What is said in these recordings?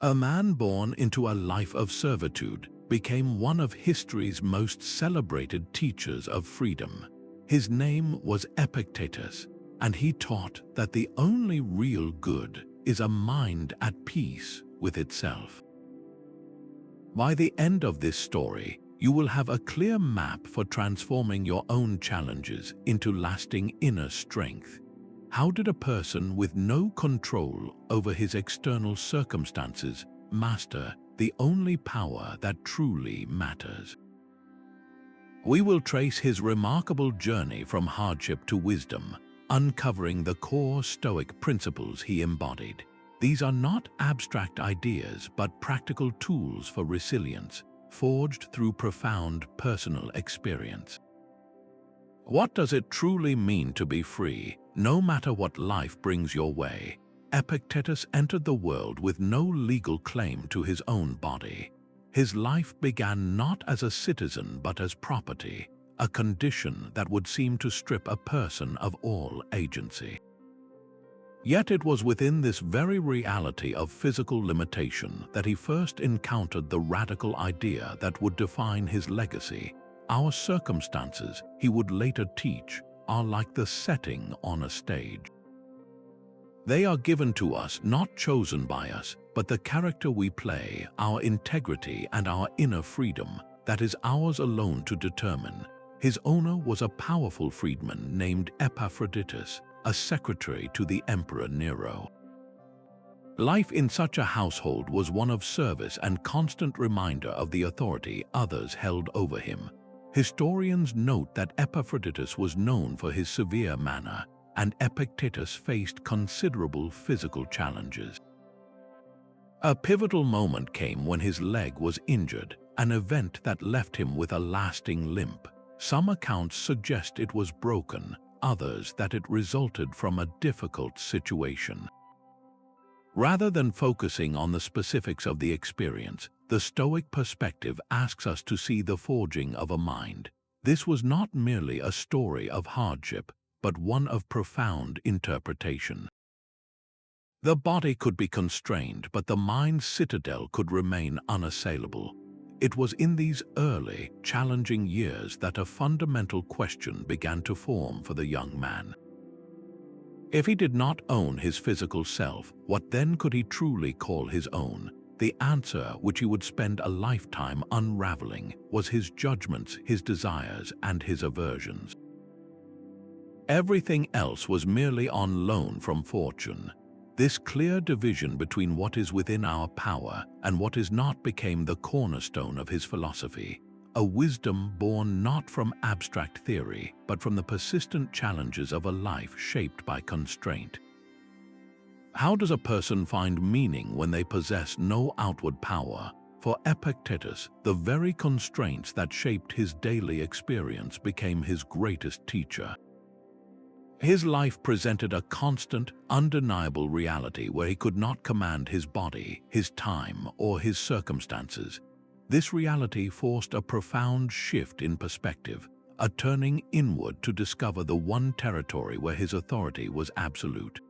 A man born into a life of servitude became one of history's most celebrated teachers of freedom. His name was Epictetus, and he taught that the only real good is a mind at peace with itself. By the end of this story, you will have a clear map for transforming your own challenges into lasting inner strength. How did a person with no control over his external circumstances master the only power that truly matters? We will trace his remarkable journey from hardship to wisdom, uncovering the core Stoic principles he embodied. These are not abstract ideas, but practical tools for resilience, forged through profound personal experience. What does it truly mean to be free, no matter what life brings your way? Epictetus entered the world with no legal claim to his own body. His life began not as a citizen but as property, a condition that would seem to strip a person of all agency. Yet it was within this very reality of physical limitation that he first encountered the radical idea that would define his legacy. Our circumstances, he would later teach, are like the setting on a stage. They are given to us, not chosen by us, but the character we play, our integrity and our inner freedom, that is ours alone to determine. His owner was a powerful freedman named Epaphroditus, a secretary to the Emperor Nero. Life in such a household was one of service and constant reminder of the authority others held over him. Historians note that Epaphroditus was known for his severe manner, and Epictetus faced considerable physical challenges. A pivotal moment came when his leg was injured, an event that left him with a lasting limp. Some accounts suggest it was broken, others that it resulted from a difficult situation. Rather than focusing on the specifics of the experience, the Stoic perspective asks us to see the forging of a mind. This was not merely a story of hardship, but one of profound interpretation. The body could be constrained, but the mind's citadel could remain unassailable. It was in these early, challenging years that a fundamental question began to form for the young man. If he did not own his physical self, what then could he truly call his own? The answer, which he would spend a lifetime unraveling, was his judgments, his desires, and his aversions. Everything else was merely on loan from fortune. This clear division between what is within our power and what is not became the cornerstone of his philosophy, a wisdom born not from abstract theory, but from the persistent challenges of a life shaped by constraint. How does a person find meaning when they possess no outward power? For Epictetus, the very constraints that shaped his daily experience became his greatest teacher. His life presented a constant, undeniable reality where he could not command his body, his time, or his circumstances. This reality forced a profound shift in perspective, a turning inward to discover the one territory where his authority was absolute.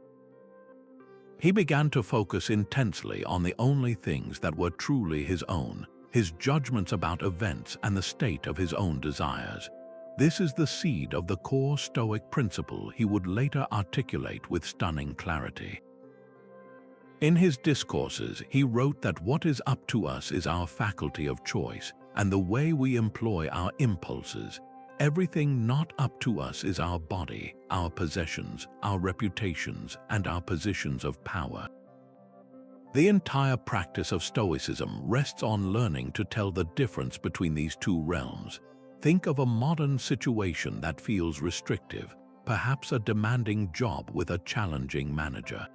He began to focus intensely on the only things that were truly his own, his judgments about events and the state of his own desires. This is the seed of the core Stoic principle he would later articulate with stunning clarity. In his Discourses, he wrote that what is up to us is our faculty of choice and the way we employ our impulses. Everything not up to us is our body, our possessions, our reputations, and our positions of power. The entire practice of Stoicism rests on learning to tell the difference between these two realms. Think of a modern situation that feels restrictive, perhaps a demanding job with a challenging manager.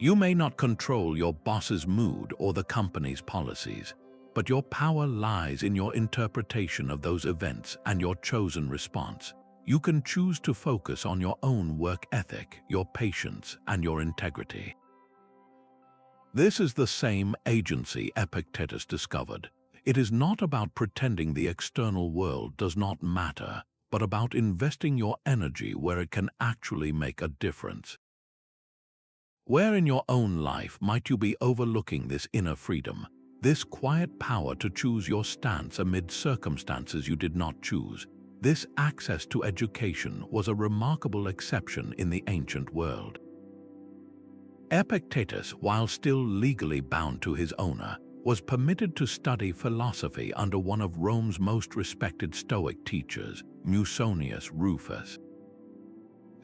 You may not control your boss's mood or the company's policies, but your power lies in your interpretation of those events and your chosen response. You can choose to focus on your own work ethic, your patience, and your integrity. This is the same agency Epictetus discovered. It is not about pretending the external world does not matter, but about investing your energy where it can actually make a difference. Where in your own life might you be overlooking this inner freedom, this quiet power to choose your stance amid circumstances you did not choose? This access to education was a remarkable exception in the ancient world. Epictetus, while still legally bound to his owner, was permitted to study philosophy under one of Rome's most respected Stoic teachers, Musonius Rufus.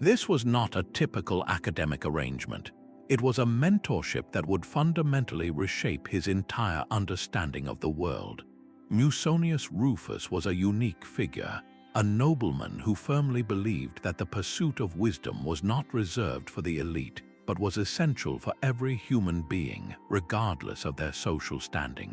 This was not a typical academic arrangement. It was a mentorship that would fundamentally reshape his entire understanding of the world. Musonius Rufus was a unique figure, a nobleman who firmly believed that the pursuit of wisdom was not reserved for the elite, but was essential for every human being, regardless of their social standing.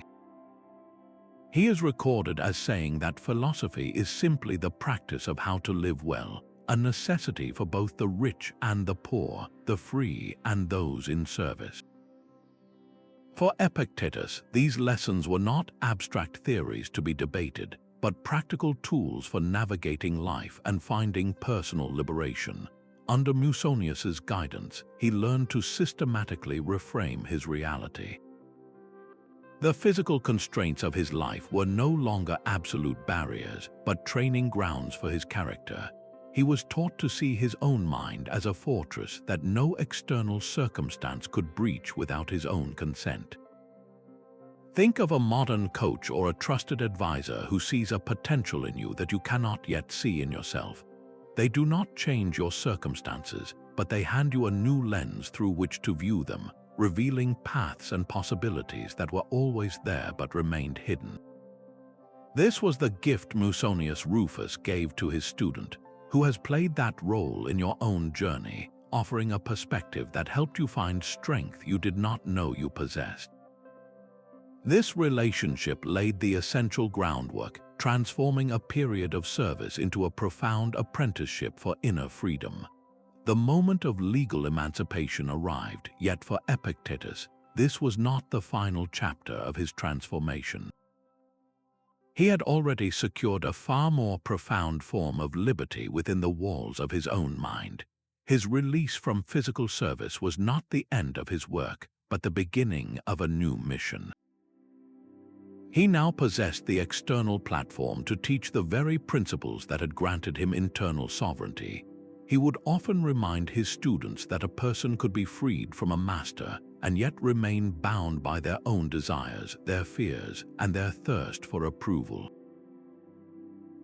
He is recorded as saying that philosophy is simply the practice of how to live well, a necessity for both the rich and the poor, the free and those in service. For Epictetus, these lessons were not abstract theories to be debated, but practical tools for navigating life and finding personal liberation. Under Musonius's guidance, he learned to systematically reframe his reality. The physical constraints of his life were no longer absolute barriers, but training grounds for his character. He was taught to see his own mind as a fortress that no external circumstance could breach without his own consent. Think of a modern coach or a trusted advisor who sees a potential in you that you cannot yet see in yourself. They do not change your circumstances, but they hand you a new lens through which to view them, revealing paths and possibilities that were always there but remained hidden. This was the gift Musonius Rufus gave to his student, who has played that role in your own journey, offering a perspective that helped you find strength you did not know you possessed. This relationship laid the essential groundwork, transforming a period of service into a profound apprenticeship for inner freedom. The moment of legal emancipation arrived, yet for Epictetus, this was not the final chapter of his transformation. He had already secured a far more profound form of liberty within the walls of his own mind. His release from physical service was not the end of his work, but the beginning of a new mission. He now possessed the external platform to teach the very principles that had granted him internal sovereignty. He would often remind his students that a person could be freed from a master and yet remain bound by their own desires, their fears, and their thirst for approval.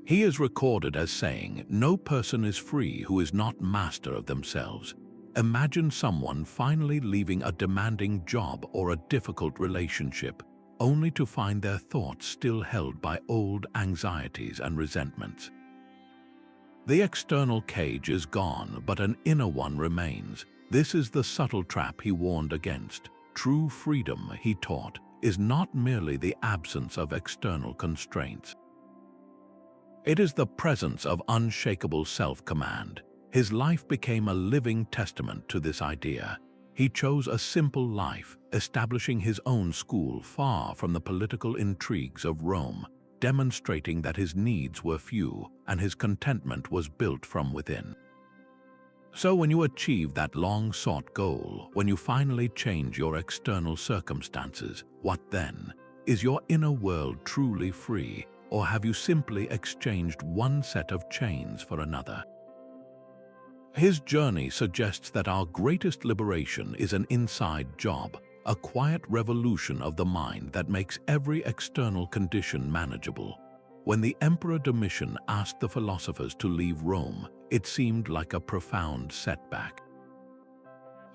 He is recorded as saying, "No person is free who is not master of themselves." Imagine someone finally leaving a demanding job or a difficult relationship, only to find their thoughts still held by old anxieties and resentments. The external cage is gone, but an inner one remains. This is the subtle trap he warned against. True freedom, he taught, is not merely the absence of external constraints. It is the presence of unshakable self-command. His life became a living testament to this idea. He chose a simple life, establishing his own school far from the political intrigues of Rome, demonstrating that his needs were few and his contentment was built from within. So when you achieve that long-sought goal, when you finally change your external circumstances, what then? Is your inner world truly free, or have you simply exchanged one set of chains for another? His journey suggests that our greatest liberation is an inside job, a quiet revolution of the mind that makes every external condition manageable. When the Emperor Domitian asked the philosophers to leave Rome, it seemed like a profound setback.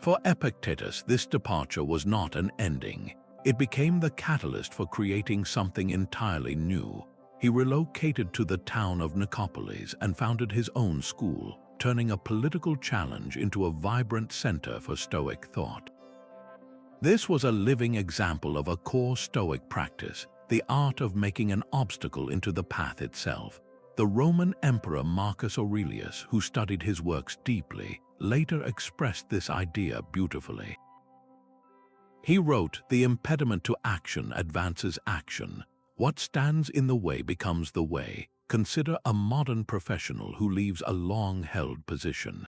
For Epictetus, this departure was not an ending. It became the catalyst for creating something entirely new. He relocated to the town of Nicopolis and founded his own school, turning a political challenge into a vibrant center for Stoic thought. This was a living example of a core Stoic practice, the art of making an obstacle into the path itself. The Roman Emperor Marcus Aurelius, who studied his works deeply, later expressed this idea beautifully. He wrote, "The impediment to action advances action. What stands in the way becomes the way. Consider a modern professional who leaves a long-held position."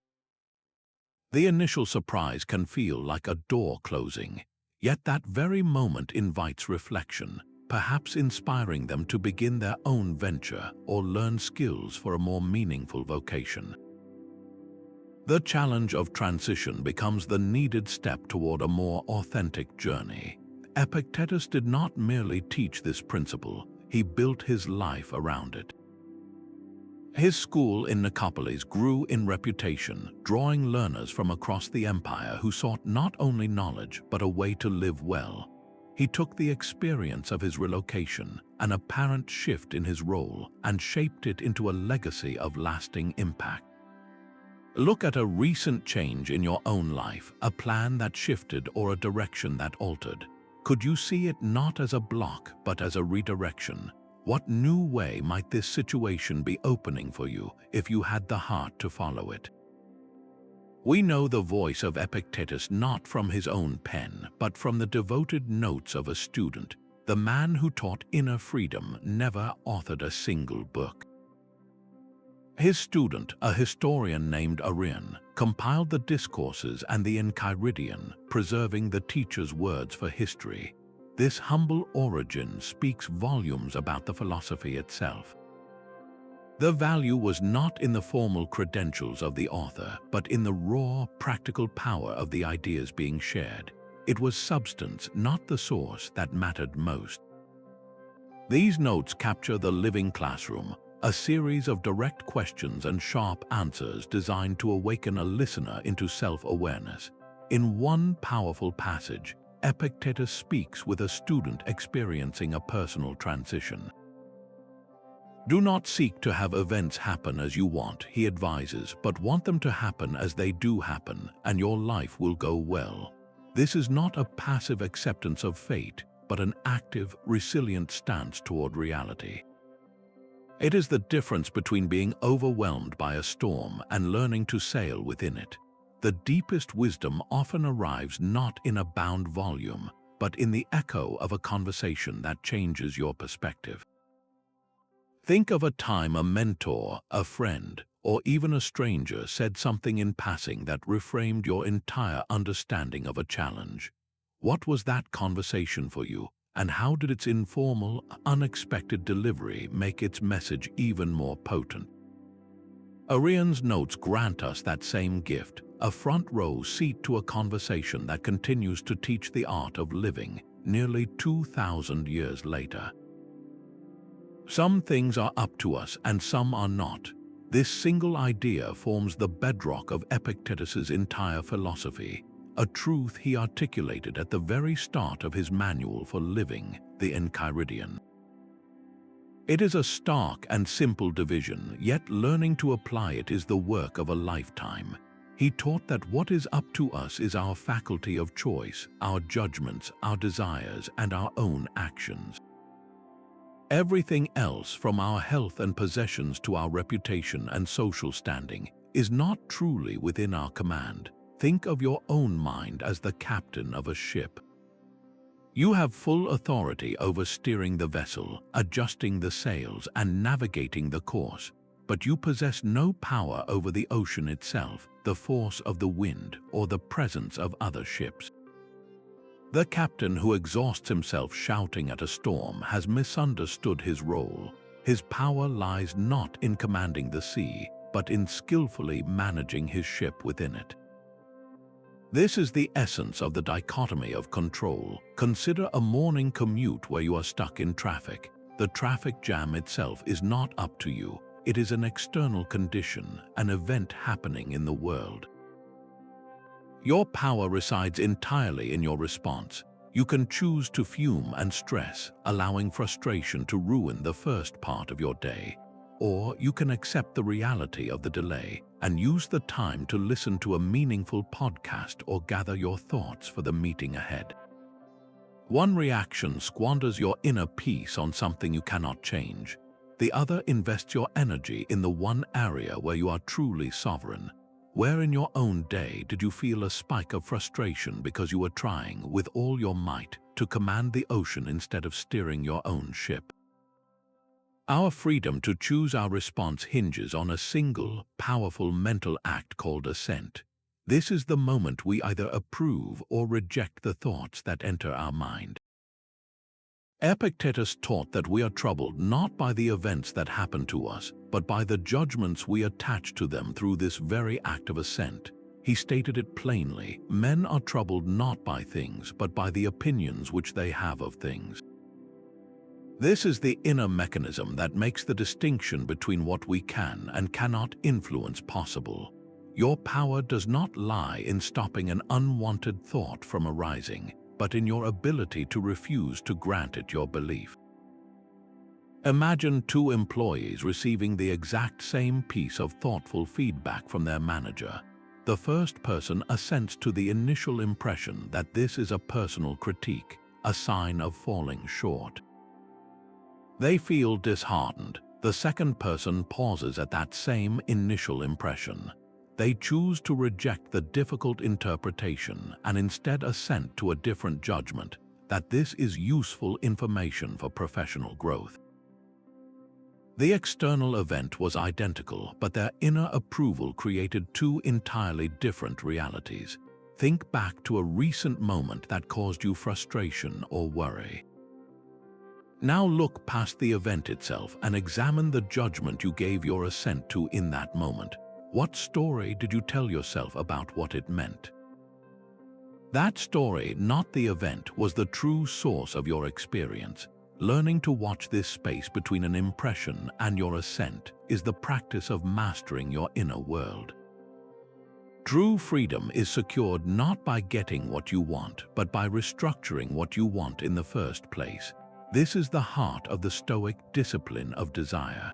The initial surprise can feel like a door closing, yet that very moment invites reflection, perhaps inspiring them to begin their own venture or learn skills for a more meaningful vocation. The challenge of transition becomes the needed step toward a more authentic journey. Epictetus did not merely teach this principle, he built his life around it. His school in Nicopolis grew in reputation, drawing learners from across the empire who sought not only knowledge but a way to live well. He took the experience of his relocation, an apparent shift in his role, and shaped it into a legacy of lasting impact. Look at a recent change in your own life, a plan that shifted or a direction that altered. Could you see it not as a block but as a redirection? What new way might this situation be opening for you if you had the heart to follow it? We know the voice of Epictetus not from his own pen, but from the devoted notes of a student. The man who taught inner freedom never authored a single book. His student, a historian named Arrian, compiled the Discourses and the Enchiridion, preserving the teacher's words for history. This humble origin speaks volumes about the philosophy itself. The value was not in the formal credentials of the author, but in the raw, practical power of the ideas being shared. It was substance, not the source, that mattered most. These notes capture the living classroom, a series of direct questions and sharp answers designed to awaken a listener into self-awareness. In one powerful passage, Epictetus speaks with a student experiencing a personal transition. Do not seek to have events happen as you want, he advises, but want them to happen as they do happen, and your life will go well. This is not a passive acceptance of fate, but an active, resilient stance toward reality. It is the difference between being overwhelmed by a storm and learning to sail within it. The deepest wisdom often arrives not in a bound volume, but in the echo of a conversation that changes your perspective. Think of a time a mentor, a friend, or even a stranger said something in passing that reframed your entire understanding of a challenge. What was that conversation for you? And how did its informal, unexpected delivery make its message even more potent? Arrian's notes grant us that same gift, a front-row seat to a conversation that continues to teach the art of living nearly 2,000 years later. Some things are up to us and some are not. This single idea forms the bedrock of Epictetus's entire philosophy, a truth he articulated at the very start of his manual for living, the Enchiridion. It is a stark and simple division, yet learning to apply it is the work of a lifetime. He taught that what is up to us is our faculty of choice, our judgments, our desires, and our own actions. Everything else, from our health and possessions to our reputation and social standing, is not truly within our command. Think of your own mind as the captain of a ship. You have full authority over steering the vessel, adjusting the sails, and navigating the course, but you possess no power over the ocean itself, the force of the wind, or the presence of other ships. The captain who exhausts himself shouting at a storm has misunderstood his role. His power lies not in commanding the sea, but in skillfully managing his ship within it. This is the essence of the dichotomy of control. Consider a morning commute where you are stuck in traffic. The traffic jam itself is not up to you. It is an external condition, an event happening in the world. Your power resides entirely in your response. You can choose to fume and stress, allowing frustration to ruin the first part of your day. Or you can accept the reality of the delay and use the time to listen to a meaningful podcast or gather your thoughts for the meeting ahead. One reaction squanders your inner peace on something you cannot change. The other invests your energy in the one area where you are truly sovereign. Where in your own day did you feel a spike of frustration because you were trying with all your might to command the ocean instead of steering your own ship? Our freedom to choose our response hinges on a single, powerful mental act called assent. This is the moment we either approve or reject the thoughts that enter our mind. Epictetus taught that we are troubled not by the events that happen to us, but by the judgments we attach to them through this very act of assent. He stated it plainly: men are troubled not by things, but by the opinions which they have of things. This is the inner mechanism that makes the distinction between what we can and cannot influence possible. Your power does not lie in stopping an unwanted thought from arising, but in your ability to refuse to grant it your belief. Imagine two employees receiving the exact same piece of thoughtful feedback from their manager. The first person assents to the initial impression that this is a personal critique, a sign of falling short. They feel disheartened. The second person pauses at that same initial impression. They choose to reject the difficult interpretation and instead assent to a different judgment, that this is useful information for professional growth. The external event was identical, but their inner approval created two entirely different realities. Think back to a recent moment that caused you frustration or worry. Now look past the event itself and examine the judgment you gave your assent to in that moment. What story did you tell yourself about what it meant? That story, not the event, was the true source of your experience. Learning to watch this space between an impression and your assent is the practice of mastering your inner world. True freedom is secured not by getting what you want, but by restructuring what you want in the first place. This is the heart of the Stoic discipline of desire.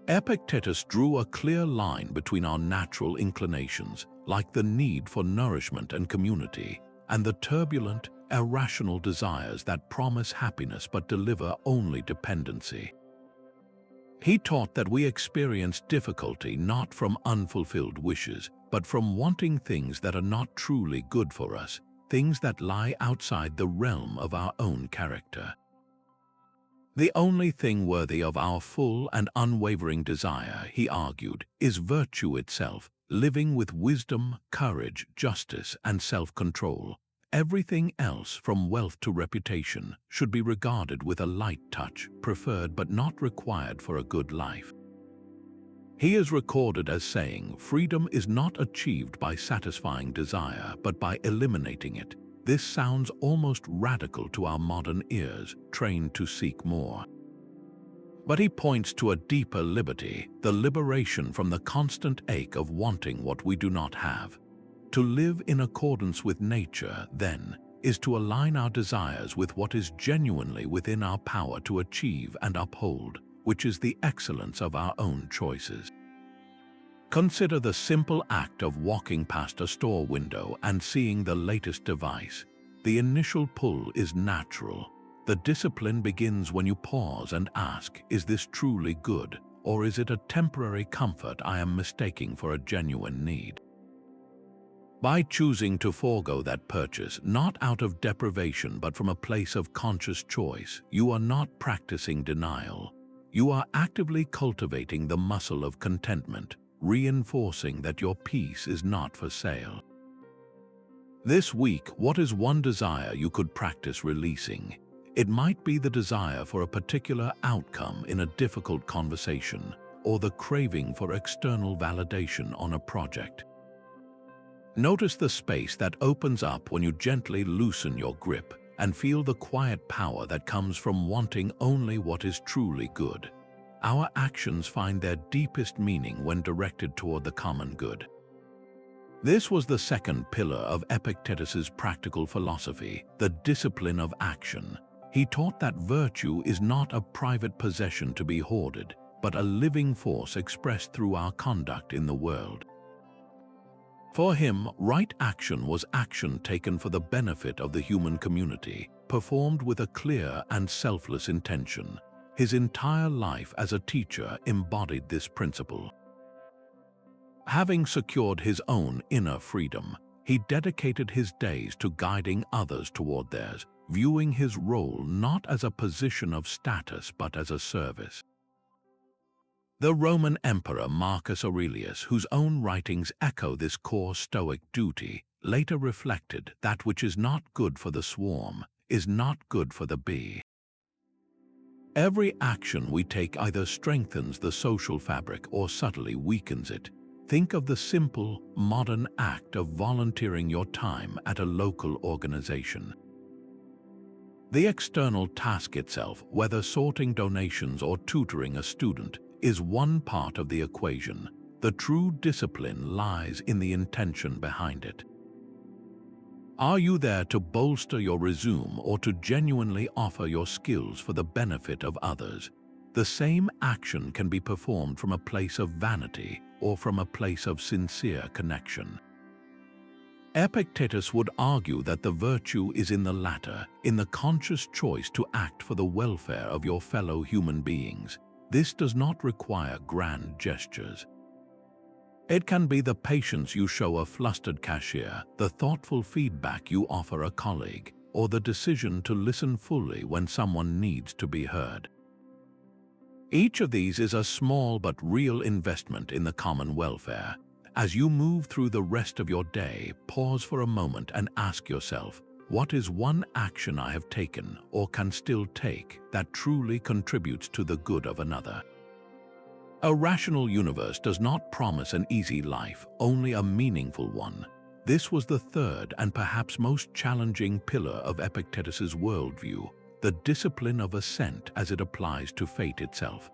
Epictetus drew a clear line between our natural inclinations, like the need for nourishment and community, and the turbulent, irrational desires that promise happiness but deliver only dependency. He taught that we experience difficulty not from unfulfilled wishes, but from wanting things that are not truly good for us, things that lie outside the realm of our own character. The only thing worthy of our full and unwavering desire, he argued, is virtue itself, living with wisdom, courage, justice, and self-control. Everything else, from wealth to reputation, should be regarded with a light touch, preferred but not required for a good life. He is recorded as saying, "Freedom is not achieved by satisfying desire, but by eliminating it." This sounds almost radical to our modern ears, trained to seek more. But he points to a deeper liberty, the liberation from the constant ache of wanting what we do not have. To live in accordance with nature, then, is to align our desires with what is genuinely within our power to achieve and uphold, which is the excellence of our own choices. Consider the simple act of walking past a store window and seeing the latest device. The initial pull is natural. The discipline begins when you pause and ask, is this truly good, or is it a temporary comfort I am mistaking for a genuine need? By choosing to forego that purchase, not out of deprivation but from a place of conscious choice, you are not practicing denial. You are actively cultivating the muscle of contentment, reinforcing that your peace is not for sale. This week, what is one desire you could practice releasing? It might be the desire for a particular outcome in a difficult conversation, or the craving for external validation on a project. Notice the space that opens up when you gently loosen your grip and feel the quiet power that comes from wanting only what is truly good. Our actions find their deepest meaning when directed toward the common good. This was the second pillar of Epictetus's practical philosophy, the discipline of action. He taught that virtue is not a private possession to be hoarded, but a living force expressed through our conduct in the world. For him, right action was action taken for the benefit of the human community, performed with a clear and selfless intention. His entire life as a teacher embodied this principle. Having secured his own inner freedom, he dedicated his days to guiding others toward theirs, viewing his role not as a position of status but as a service. The Roman Emperor Marcus Aurelius, whose own writings echo this core Stoic duty, later reflected that which is not good for the swarm is not good for the bee. Every action we take either strengthens the social fabric or subtly weakens it. Think of the simple, modern act of volunteering your time at a local organization. The external task itself, whether sorting donations or tutoring a student, is one part of the equation. The true discipline lies in the intention behind it. Are you there to bolster your resume or to genuinely offer your skills for the benefit of others? The same action can be performed from a place of vanity or from a place of sincere connection. Epictetus would argue that the virtue is in the latter, in the conscious choice to act for the welfare of your fellow human beings. This does not require grand gestures. It can be the patience you show a flustered cashier, the thoughtful feedback you offer a colleague, or the decision to listen fully when someone needs to be heard. Each of these is a small but real investment in the common welfare. As you move through the rest of your day, pause for a moment and ask yourself, what is one action I have taken or can still take that truly contributes to the good of another? A rational universe does not promise an easy life, only a meaningful one. This was the third and perhaps most challenging pillar of Epictetus's worldview, the discipline of assent as it applies to fate itself.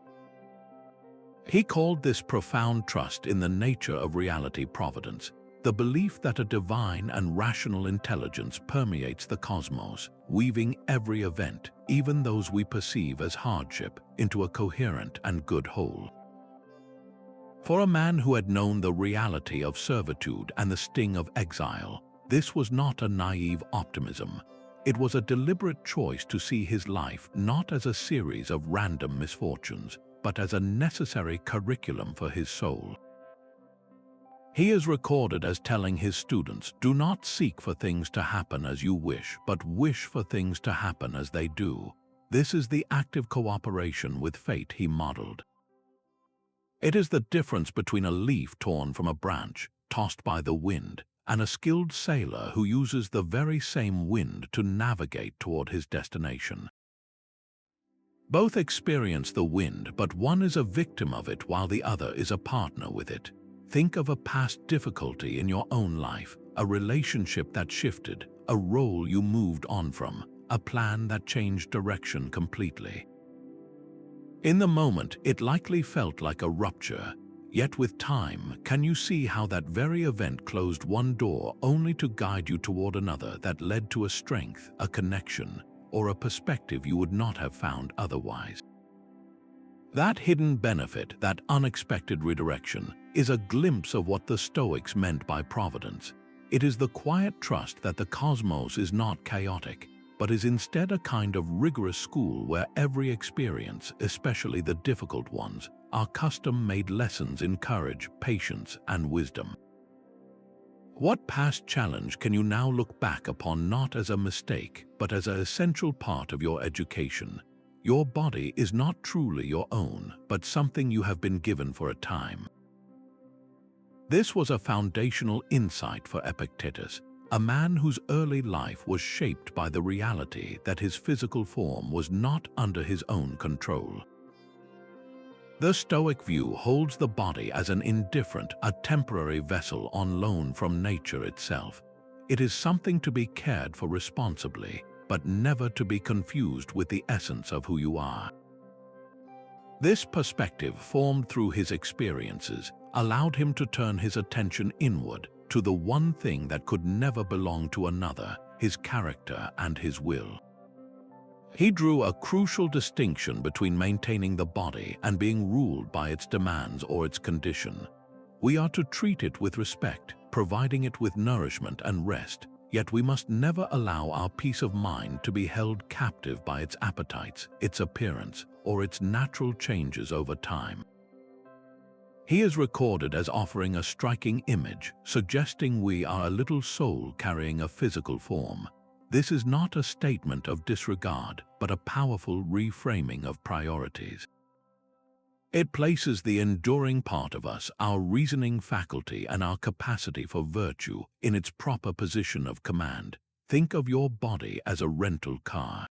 He called this profound trust in the nature of reality Providence, the belief that a divine and rational intelligence permeates the cosmos, weaving every event, even those we perceive as hardship, into a coherent and good whole. For a man who had known the reality of servitude and the sting of exile, this was not a naive optimism. It was a deliberate choice to see his life not as a series of random misfortunes, but as a necessary curriculum for his soul. He is recorded as telling his students, "Do not seek for things to happen as you wish, but wish for things to happen as they do." This is the active cooperation with fate he modeled. It is the difference between a leaf torn from a branch, tossed by the wind, and a skilled sailor who uses the very same wind to navigate toward his destination. Both experience the wind, but one is a victim of it while the other is a partner with it. Think of a past difficulty in your own life, a relationship that shifted, a role you moved on from, a plan that changed direction completely. In the moment, it likely felt like a rupture, yet with time, can you see how that very event closed one door only to guide you toward another that led to a strength, a connection, or a perspective you would not have found otherwise? That hidden benefit, that unexpected redirection, is a glimpse of what the Stoics meant by providence. It is the quiet trust that the cosmos is not chaotic, but is instead a kind of rigorous school where every experience, especially the difficult ones, are custom-made lessons in courage, patience, and wisdom. What past challenge can you now look back upon not as a mistake, but as an essential part of your education? Your body is not truly your own, but something you have been given for a time. This was a foundational insight for Epictetus, a man whose early life was shaped by the reality that his physical form was not under his own control. The Stoic view holds the body as an indifferent, a temporary vessel on loan from nature itself. It is something to be cared for responsibly, but never to be confused with the essence of who you are. This perspective, formed through his experiences, allowed him to turn his attention inward to the one thing that could never belong to another, his character and his will. He drew a crucial distinction between maintaining the body and being ruled by its demands or its condition. We are to treat it with respect, providing it with nourishment and rest, yet we must never allow our peace of mind to be held captive by its appetites, its appearance, or its natural changes over time. He is recorded as offering a striking image, suggesting we are a little soul carrying a physical form. This is not a statement of disregard, but a powerful reframing of priorities. It places the enduring part of us, our reasoning faculty and our capacity for virtue, in its proper position of command. Think of your body as a rental car.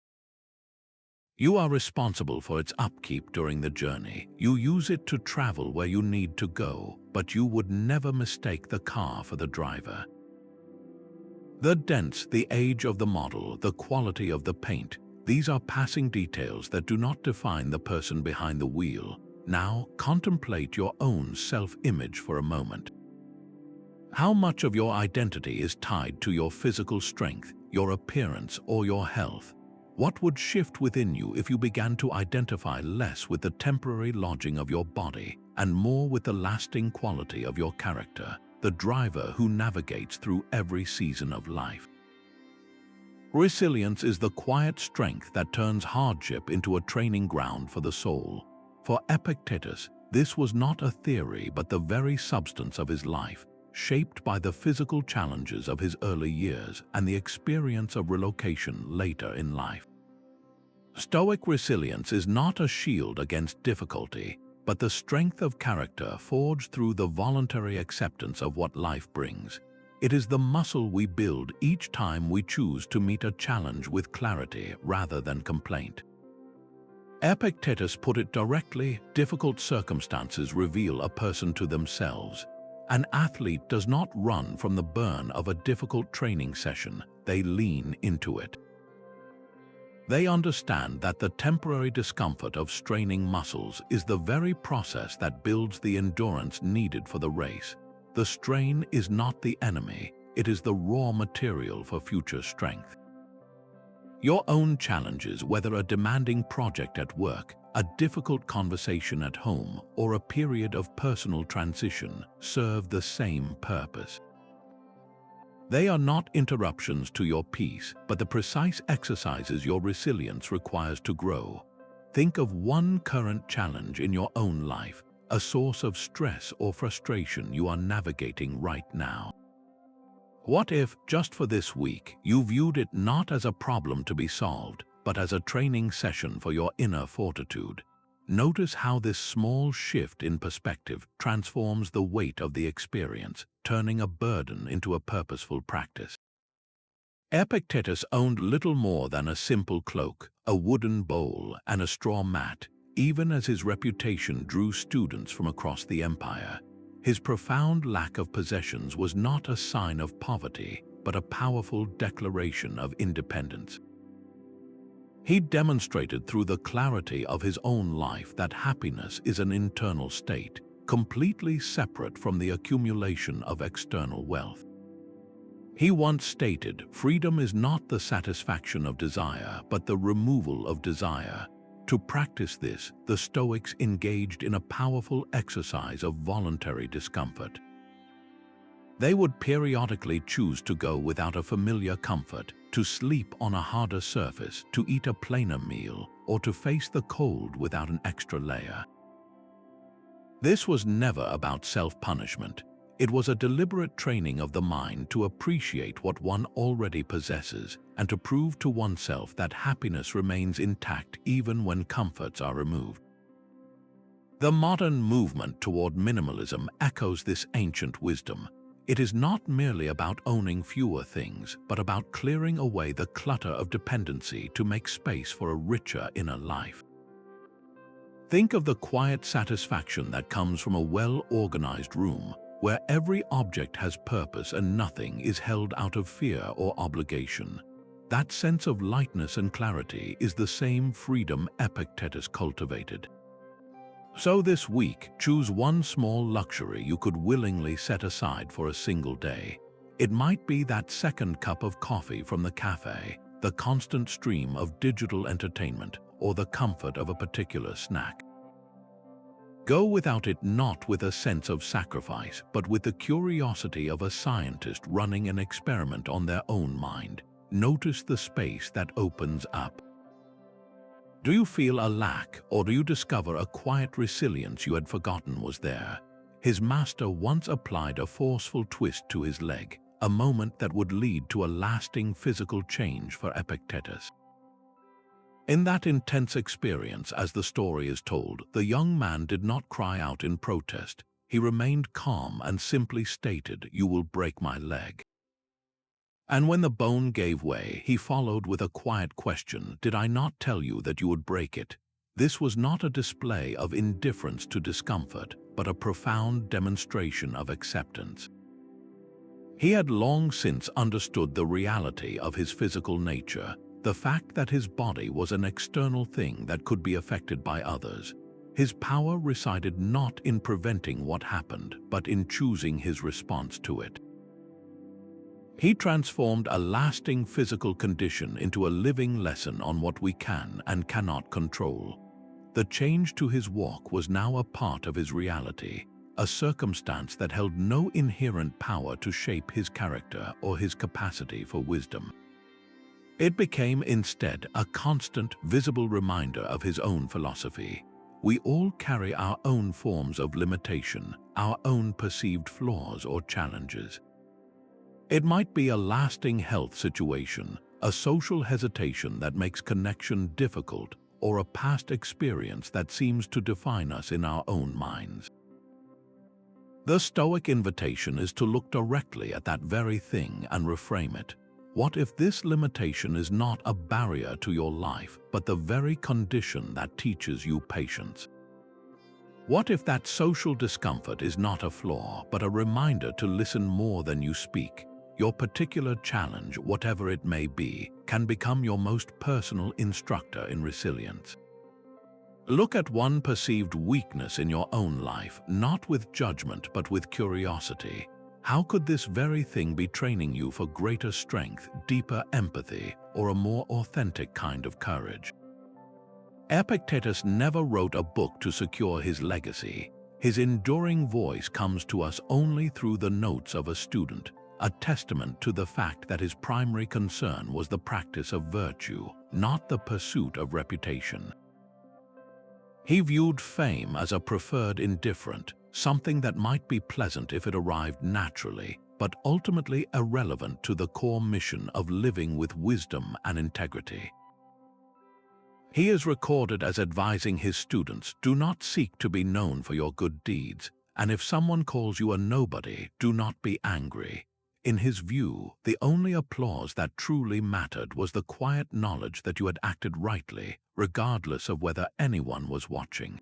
You are responsible for its upkeep during the journey. You use it to travel where you need to go, but you would never mistake the car for the driver. The dents, the age of the model, the quality of the paint, these are passing details that do not define the person behind the wheel. Now, contemplate your own self-image for a moment. How much of your identity is tied to your physical strength, your appearance, or your health? What would shift within you if you began to identify less with the temporary lodging of your body and more with the lasting quality of your character, the driver who navigates through every season of life? Resilience is the quiet strength that turns hardship into a training ground for the soul. For Epictetus, this was not a theory but the very substance of his life, shaped by the physical challenges of his early years and the experience of relocation later in life. Stoic resilience is not a shield against difficulty, but the strength of character forged through the voluntary acceptance of what life brings. It is the muscle we build each time we choose to meet a challenge with clarity rather than complaint. Epictetus put it directly: difficult circumstances reveal a person to themselves. An athlete does not run from the burn of a difficult training session, they lean into it. They understand that the temporary discomfort of straining muscles is the very process that builds the endurance needed for the race. The strain is not the enemy, it is the raw material for future strength. Your own challenges, whether a demanding project at work, a difficult conversation at home, or a period of personal transition, serve the same purpose. They are not interruptions to your peace, but the precise exercises your resilience requires to grow. Think of one current challenge in your own life, a source of stress or frustration you are navigating right now. What if, just for this week, you viewed it not as a problem to be solved, but as a training session for your inner fortitude? Notice how this small shift in perspective transforms the weight of the experience, turning a burden into a purposeful practice. Epictetus owned little more than a simple cloak, a wooden bowl, and a straw mat, even as his reputation drew students from across the empire. His profound lack of possessions was not a sign of poverty, but a powerful declaration of independence. He demonstrated through the clarity of his own life that happiness is an internal state, completely separate from the accumulation of external wealth. He once stated, "Freedom is not the satisfaction of desire, but the removal of desire." To practice this, the Stoics engaged in a powerful exercise of voluntary discomfort. They would periodically choose to go without a familiar comfort, to sleep on a harder surface, to eat a plainer meal, or to face the cold without an extra layer. This was never about self-punishment. It was a deliberate training of the mind to appreciate what one already possesses and to prove to oneself that happiness remains intact even when comforts are removed. The modern movement toward minimalism echoes this ancient wisdom. It is not merely about owning fewer things, but about clearing away the clutter of dependency to make space for a richer inner life. Think of the quiet satisfaction that comes from a well-organized room, where every object has purpose and nothing is held out of fear or obligation. That sense of lightness and clarity is the same freedom Epictetus cultivated. So this week, choose one small luxury you could willingly set aside for a single day. It might be that second cup of coffee from the cafe, the constant stream of digital entertainment, or the comfort of a particular snack. Go without it not with a sense of sacrifice, but with the curiosity of a scientist running an experiment on their own mind. Notice the space that opens up. Do you feel a lack, or do you discover a quiet resilience you had forgotten was there? His master once applied a forceful twist to his leg, a moment that would lead to a lasting physical change for Epictetus. In that intense experience, as the story is told, the young man did not cry out in protest. He remained calm and simply stated, "You will break my leg." And when the bone gave way, he followed with a quiet question, "Did I not tell you that you would break it?" This was not a display of indifference to discomfort, but a profound demonstration of acceptance. He had long since understood the reality of his physical nature, the fact that his body was an external thing that could be affected by others. His power resided not in preventing what happened, but in choosing his response to it. He transformed a lasting physical condition into a living lesson on what we can and cannot control. The change to his walk was now a part of his reality, a circumstance that held no inherent power to shape his character or his capacity for wisdom. It became instead a constant, visible reminder of his own philosophy. We all carry our own forms of limitation, our own perceived flaws or challenges. It might be a lasting health situation, a social hesitation that makes connection difficult, or a past experience that seems to define us in our own minds. The Stoic invitation is to look directly at that very thing and reframe it. What if this limitation is not a barrier to your life, but the very condition that teaches you patience? What if that social discomfort is not a flaw, but a reminder to listen more than you speak? Your particular challenge, whatever it may be, can become your most personal instructor in resilience. Look at one perceived weakness in your own life, not with judgment but with curiosity. How could this very thing be training you for greater strength, deeper empathy, or a more authentic kind of courage? Epictetus never wrote a book to secure his legacy. His enduring voice comes to us only through the notes of a student, a testament to the fact that his primary concern was the practice of virtue, not the pursuit of reputation. He viewed fame as a preferred indifferent, something that might be pleasant if it arrived naturally, but ultimately irrelevant to the core mission of living with wisdom and integrity. He is recorded as advising his students, "Do not seek to be known for your good deeds, and if someone calls you a nobody, do not be angry." In his view, the only applause that truly mattered was the quiet knowledge that you had acted rightly, regardless of whether anyone was watching.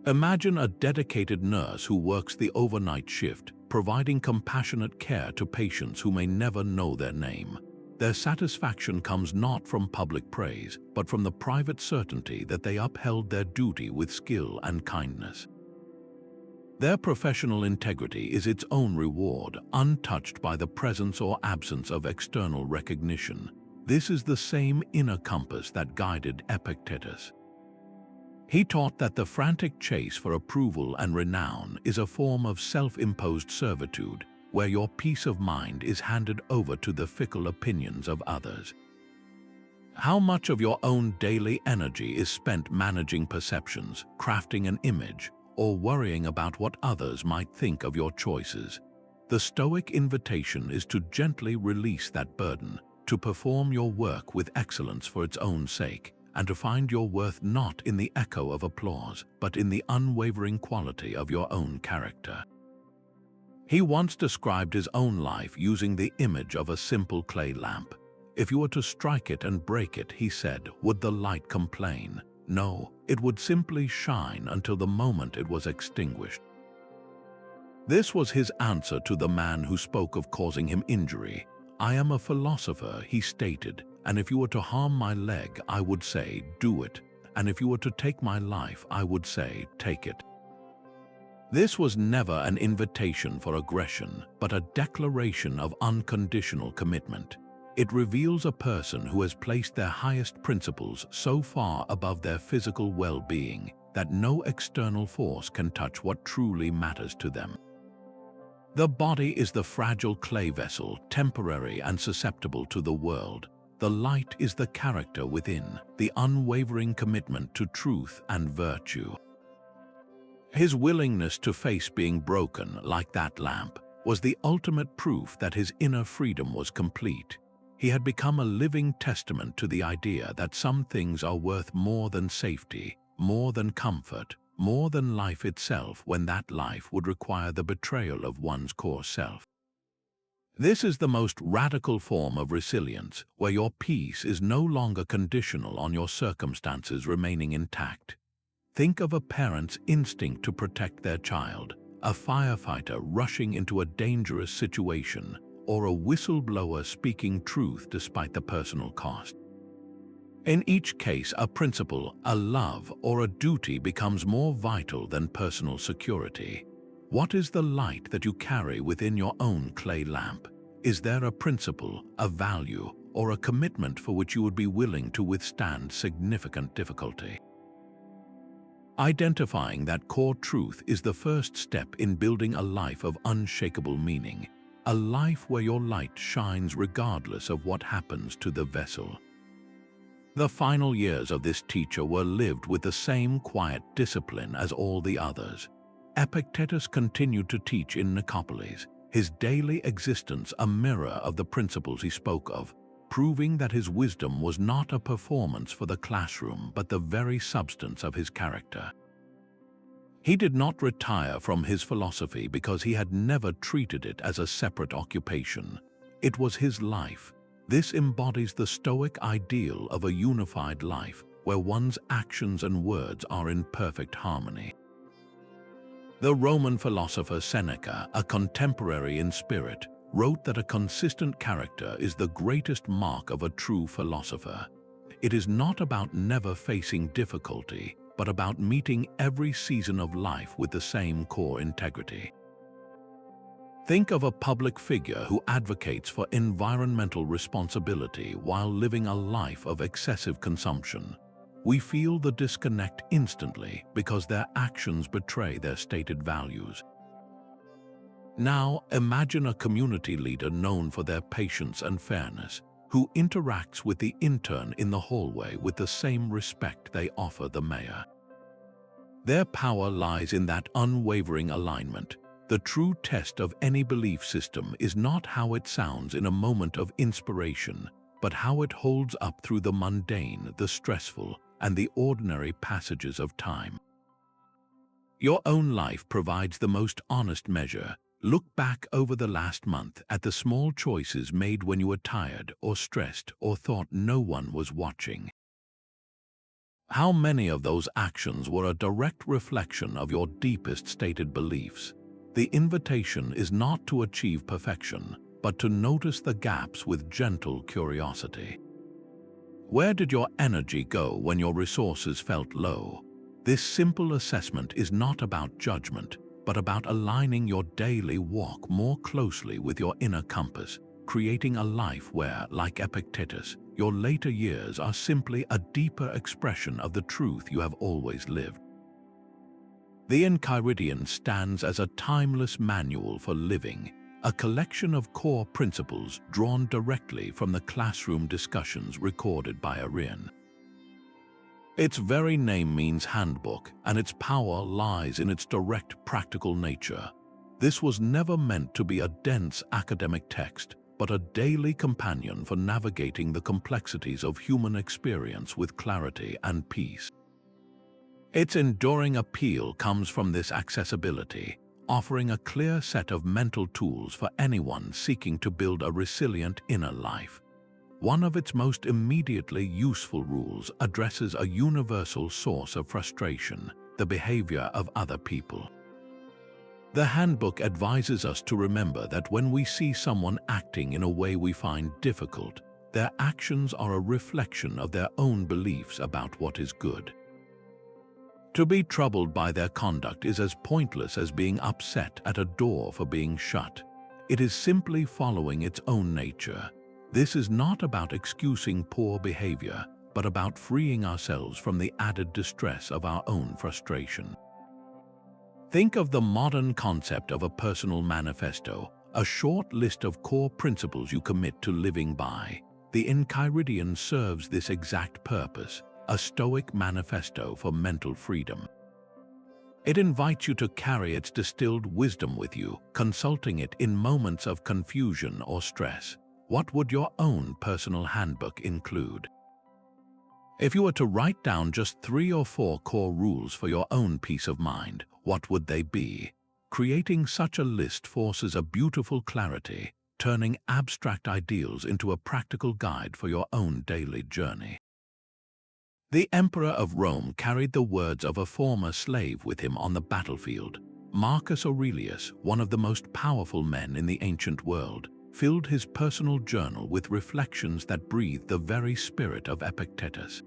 Imagine a dedicated nurse who works the overnight shift, providing compassionate care to patients who may never know their name. Their satisfaction comes not from public praise, but from the private certainty that they upheld their duty with skill and kindness. Their professional integrity is its own reward, untouched by the presence or absence of external recognition. This is the same inner compass that guided Epictetus. He taught that the frantic chase for approval and renown is a form of self-imposed servitude, where your peace of mind is handed over to the fickle opinions of others. How much of your own daily energy is spent managing perceptions, crafting an image, or worrying about what others might think of your choices? The Stoic invitation is to gently release that burden, to perform your work with excellence for its own sake, and to find your worth not in the echo of applause, but in the unwavering quality of your own character. He once described his own life using the image of a simple clay lamp. If you were to strike it and break it, he said, would the light complain? No, it would simply shine until the moment it was extinguished. This was his answer to the man who spoke of causing him injury. I am a philosopher, he stated, and if you were to harm my leg, I would say, do it, and if you were to take my life, I would say, take it. This was never an invitation for aggression, but a declaration of unconditional commitment. It reveals a person who has placed their highest principles so far above their physical well-being that no external force can touch what truly matters to them. The body is the fragile clay vessel, temporary and susceptible to the world. The light is the character within, the unwavering commitment to truth and virtue. His willingness to face being broken like that lamp was the ultimate proof that his inner freedom was complete. He had become a living testament to the idea that some things are worth more than safety, more than comfort, more than life itself when that life would require the betrayal of one's core self. This is the most radical form of resilience, where your peace is no longer conditional on your circumstances remaining intact. Think of a parent's instinct to protect their child, a firefighter rushing into a dangerous situation, or a whistleblower speaking truth despite the personal cost. In each case, a principle, a love, or a duty becomes more vital than personal security. What is the light that you carry within your own clay lamp? Is there a principle, a value, or a commitment for which you would be willing to withstand significant difficulty? Identifying that core truth is the first step in building a life of unshakable meaning, a life where your light shines regardless of what happens to the vessel. The final years of this teacher were lived with the same quiet discipline as all the others. Epictetus continued to teach in Nicopolis, his daily existence a mirror of the principles he spoke of, proving that his wisdom was not a performance for the classroom but the very substance of his character. He did not retire from his philosophy because he had never treated it as a separate occupation. It was his life. This embodies the Stoic ideal of a unified life, where one's actions and words are in perfect harmony. The Roman philosopher Seneca, a contemporary in spirit, wrote that a consistent character is the greatest mark of a true philosopher. It is not about never facing difficulty, but about meeting every season of life with the same core integrity. Think of a public figure who advocates for environmental responsibility while living a life of excessive consumption. We feel the disconnect instantly because their actions betray their stated values. Now, imagine a community leader known for their patience and fairness, who interacts with the intern in the hallway with the same respect they offer the mayor. Their power lies in that unwavering alignment. The true test of any belief system is not how it sounds in a moment of inspiration, but how it holds up through the mundane, the stressful, and the ordinary passages of time. Your own life provides the most honest measure. Look back over the last month at the small choices made when you were tired or stressed or thought no one was watching. How many of those actions were a direct reflection of your deepest stated beliefs? The invitation is not to achieve perfection, but to notice the gaps with gentle curiosity. Where did your energy go when your resources felt low? This simple assessment is not about judgment, but about aligning your daily walk more closely with your inner compass, creating a life where, like Epictetus, your later years are simply a deeper expression of the truth you have always lived. The Enchiridion stands as a timeless manual for living, a collection of core principles drawn directly from the classroom discussions recorded by Arrian. Its very name means handbook, and its power lies in its direct practical nature. This was never meant to be a dense academic text, but a daily companion for navigating the complexities of human experience with clarity and peace. Its enduring appeal comes from this accessibility, offering a clear set of mental tools for anyone seeking to build a resilient inner life. One of its most immediately useful rules addresses a universal source of frustration, the behavior of other people. The handbook advises us to remember that when we see someone acting in a way we find difficult, their actions are a reflection of their own beliefs about what is good. To be troubled by their conduct is as pointless as being upset at a door for being shut. It is simply following its own nature. This is not about excusing poor behavior, but about freeing ourselves from the added distress of our own frustration. Think of the modern concept of a personal manifesto, a short list of core principles you commit to living by. The Enchiridion serves this exact purpose, a Stoic manifesto for mental freedom. It invites you to carry its distilled wisdom with you, consulting it in moments of confusion or stress. what would your own personal handbook include? If you were to write down just 3 or 4 core rules for your own peace of mind, what would they be? Creating such a list forces a beautiful clarity, turning abstract ideals into a practical guide for your own daily journey. The Emperor of Rome carried the words of a former slave with him on the battlefield. Marcus Aurelius, one of the most powerful men in the ancient world, filled his personal journal with reflections that breathed the very spirit of Epictetus.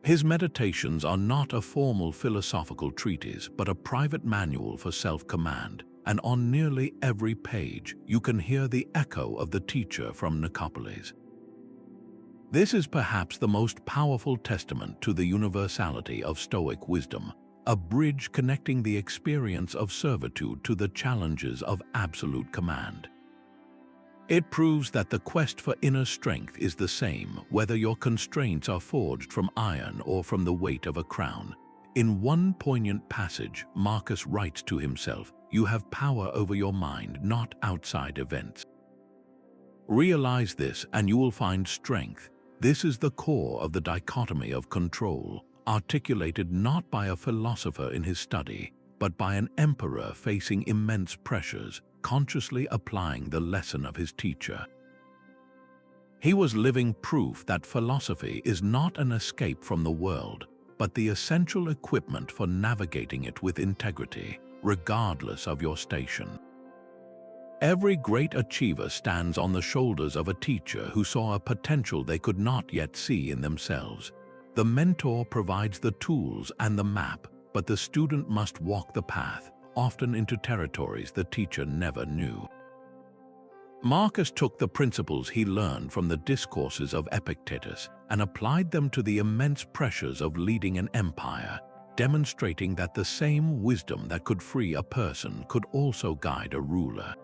His meditations are not a formal philosophical treatise, but a private manual for self-command, and on nearly every page you can hear the echo of the teacher from Nicopolis. This is perhaps the most powerful testament to the universality of Stoic wisdom, a bridge connecting the experience of servitude to the challenges of absolute command. It proves that the quest for inner strength is the same, whether your constraints are forged from iron or from the weight of a crown. In one poignant passage, Marcus writes to himself, "You have power over your mind, not outside events." Realize this and you will find strength. This is the core of the dichotomy of control, articulated not by a philosopher in his study, but by an emperor facing immense pressures, consciously applying the lesson of his teacher. He was living proof that philosophy is not an escape from the world, but the essential equipment for navigating it with integrity, regardless of your station. Every great achiever stands on the shoulders of a teacher who saw a potential they could not yet see in themselves. The mentor provides the tools and the map, but the student must walk the path, often into territories the teacher never knew. Marcus took the principles he learned from the Discourses of Epictetus and applied them to the immense pressures of leading an empire, demonstrating that the same wisdom that could free a person could also guide a ruler.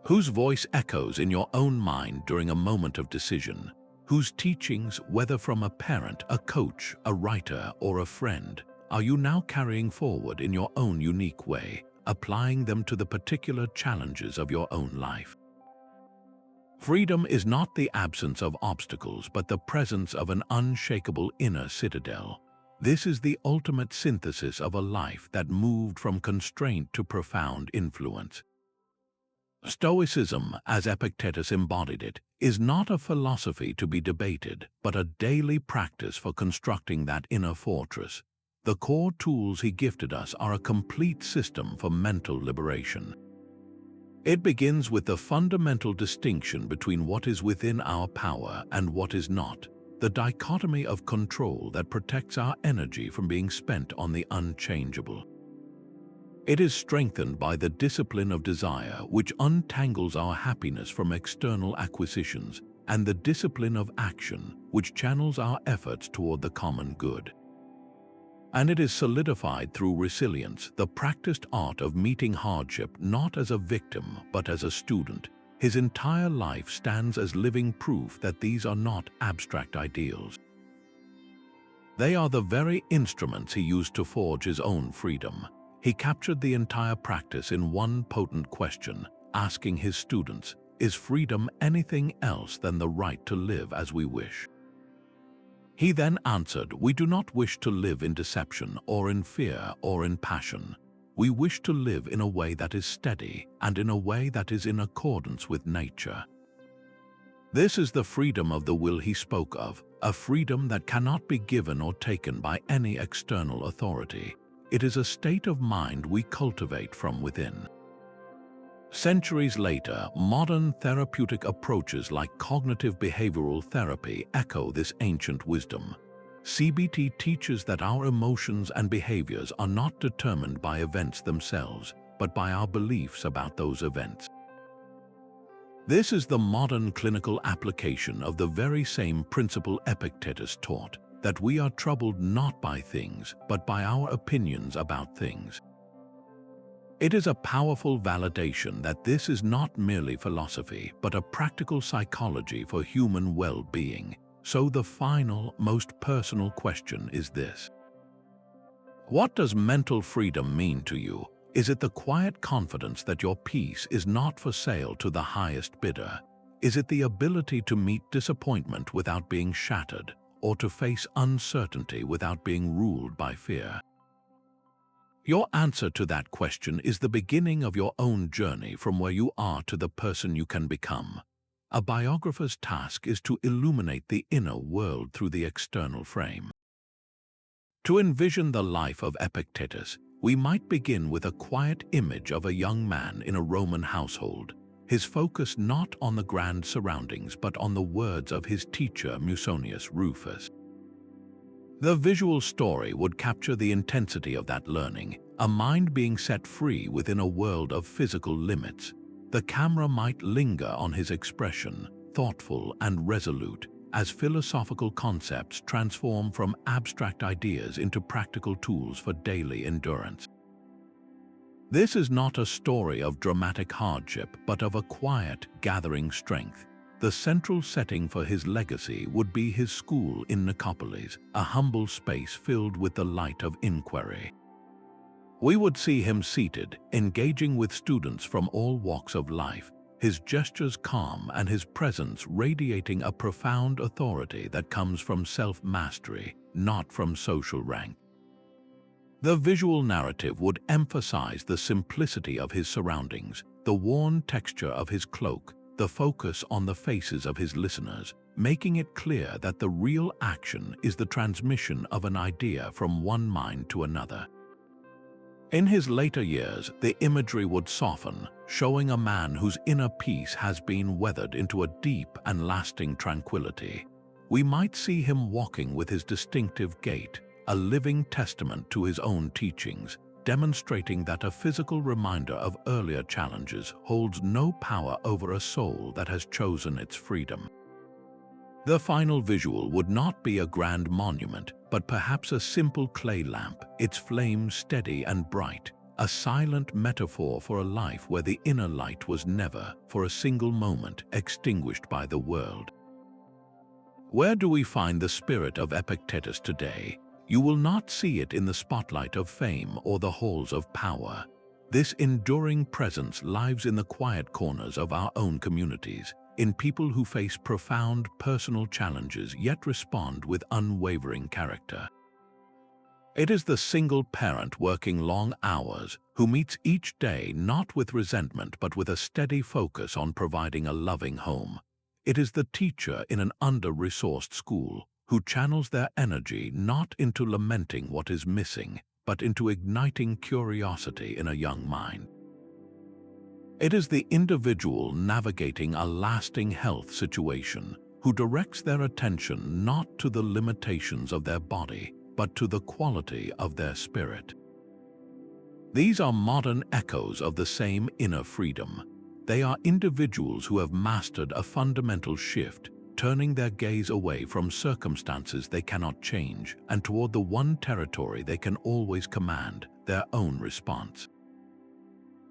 Whose voice echoes in your own mind during a moment of decision? Whose teachings, whether from a parent, a coach, a writer, or a friend, are you now carrying forward in your own unique way, applying them to the particular challenges of your own life? Freedom is not the absence of obstacles, but the presence of an unshakable inner citadel. This is the ultimate synthesis of a life that moved from constraint to profound influence. Stoicism, as Epictetus embodied it, is not a philosophy to be debated, but a daily practice for constructing that inner fortress. The core tools he gifted us are a complete system for mental liberation. It begins with the fundamental distinction between what is within our power and what is not, the dichotomy of control that protects our energy from being spent on the unchangeable. It is strengthened by the discipline of desire, which untangles our happiness from external acquisitions, and the discipline of action, which channels our efforts toward the common good. And it is solidified through resilience, the practiced art of meeting hardship not as a victim but as a student. His entire life stands as living proof that these are not abstract ideals. They are the very instruments he used to forge his own freedom. He captured the entire practice in one potent question, asking his students, "Is freedom anything else than the right to live as we wish?" He then answered, "We do not wish to live in deception or in fear or in passion. We wish to live in a way that is steady and in a way that is in accordance with nature." This is the freedom of the will he spoke of, a freedom that cannot be given or taken by any external authority. It is a state of mind we cultivate from within. Centuries later, modern therapeutic approaches like cognitive behavioral therapy echo this ancient wisdom. CBT teaches that our emotions and behaviors are not determined by events themselves, but by our beliefs about those events. This is the modern clinical application of the very same principle Epictetus taught, that we are troubled not by things, but by our opinions about things. It is a powerful validation that this is not merely philosophy, but a practical psychology for human well-being. So the final, most personal question is this: what does mental freedom mean to you? Is it the quiet confidence that your peace is not for sale to the highest bidder? Is it the ability to meet disappointment without being shattered, or to face uncertainty without being ruled by fear? Your answer to that question is the beginning of your own journey from where you are to the person you can become. A biographer's task is to illuminate the inner world through the external frame. To envision the life of Epictetus, we might begin with a quiet image of a young man in a Roman household, his focus not on the grand surroundings but on the words of his teacher Musonius Rufus. The visual story would capture the intensity of that learning, a mind being set free within a world of physical limits. The camera might linger on his expression, thoughtful and resolute, as philosophical concepts transform from abstract ideas into practical tools for daily endurance. This is not a story of dramatic hardship, but of a quiet, gathering strength. The central setting for his legacy would be his school in Nicopolis, a humble space filled with the light of inquiry. We would see him seated, engaging with students from all walks of life, his gestures calm and his presence radiating a profound authority that comes from self-mastery, not from social rank. The visual narrative would emphasize the simplicity of his surroundings, the worn texture of his cloak, the focus on the faces of his listeners, making it clear that the real action is the transmission of an idea from one mind to another. In his later years, the imagery would soften, showing a man whose inner peace has been weathered into a deep and lasting tranquility. We might see him walking with his distinctive gait, a living testament to his own teachings, demonstrating that a physical reminder of earlier challenges holds no power over a soul that has chosen its freedom. The final visual would not be a grand monument, but perhaps a simple clay lamp, its flame steady and bright, a silent metaphor for a life where the inner light was never, for a single moment, extinguished by the world. Where do we find the spirit of Epictetus today? You will not see it in the spotlight of fame or the halls of power. This enduring presence lives in the quiet corners of our own communities, in people who face profound personal challenges yet respond with unwavering character. It is the single parent working long hours who meets each day not with resentment but with a steady focus on providing a loving home. It is the teacher in an under-resourced school who channels their energy not into lamenting what is missing, but into igniting curiosity in a young mind. It is the individual navigating a lasting health situation who directs their attention not to the limitations of their body, but to the quality of their spirit. These are modern echoes of the same inner freedom. They are individuals who have mastered a fundamental shift, turning their gaze away from circumstances they cannot change and toward the one territory they can always command, their own response.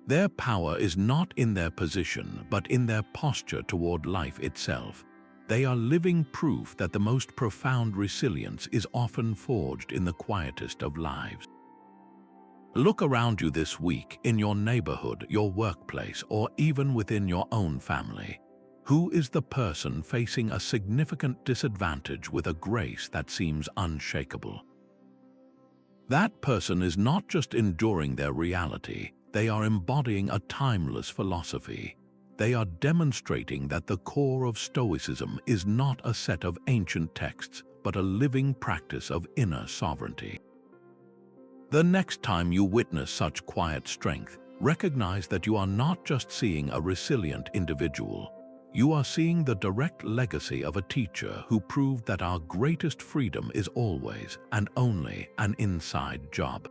Their power is not in their position, but in their posture toward life itself. They are living proof that the most profound resilience is often forged in the quietest of lives. Look around you this week, in your neighborhood, your workplace, or even within your own family. Who is the person facing a significant disadvantage with a grace that seems unshakable? That person is not just enduring their reality, they are embodying a timeless philosophy. They are demonstrating that the core of Stoicism is not a set of ancient texts, but a living practice of inner sovereignty. The next time you witness such quiet strength, recognize that you are not just seeing a resilient individual. You are seeing the direct legacy of a teacher who proved that our greatest freedom is always and only an inside job.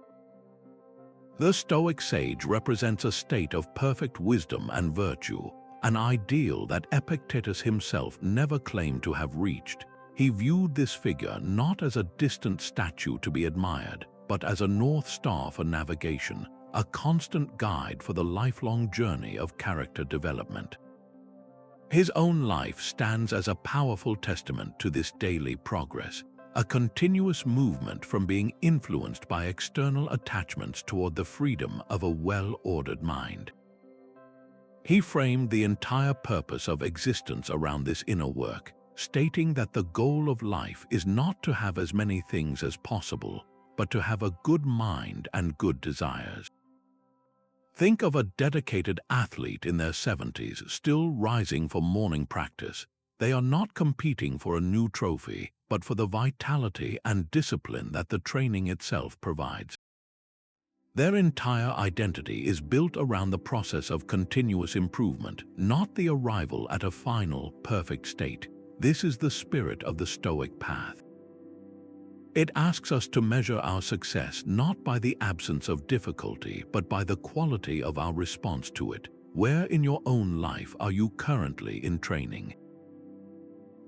The Stoic sage represents a state of perfect wisdom and virtue, an ideal that Epictetus himself never claimed to have reached. He viewed this figure not as a distant statue to be admired, but as a North Star for navigation, a constant guide for the lifelong journey of character development. His own life stands as a powerful testament to this daily progress, a continuous movement from being influenced by external attachments toward the freedom of a well-ordered mind. He framed the entire purpose of existence around this inner work, stating that the goal of life is not to have as many things as possible, but to have a good mind and good desires. Think of a dedicated athlete in their 70s still rising for morning practice. They are not competing for a new trophy, but for the vitality and discipline that the training itself provides. Their entire identity is built around the process of continuous improvement, not the arrival at a final, perfect state. This is the spirit of the Stoic path. It asks us to measure our success not by the absence of difficulty, but by the quality of our response to it. Where in your own life are you currently in training?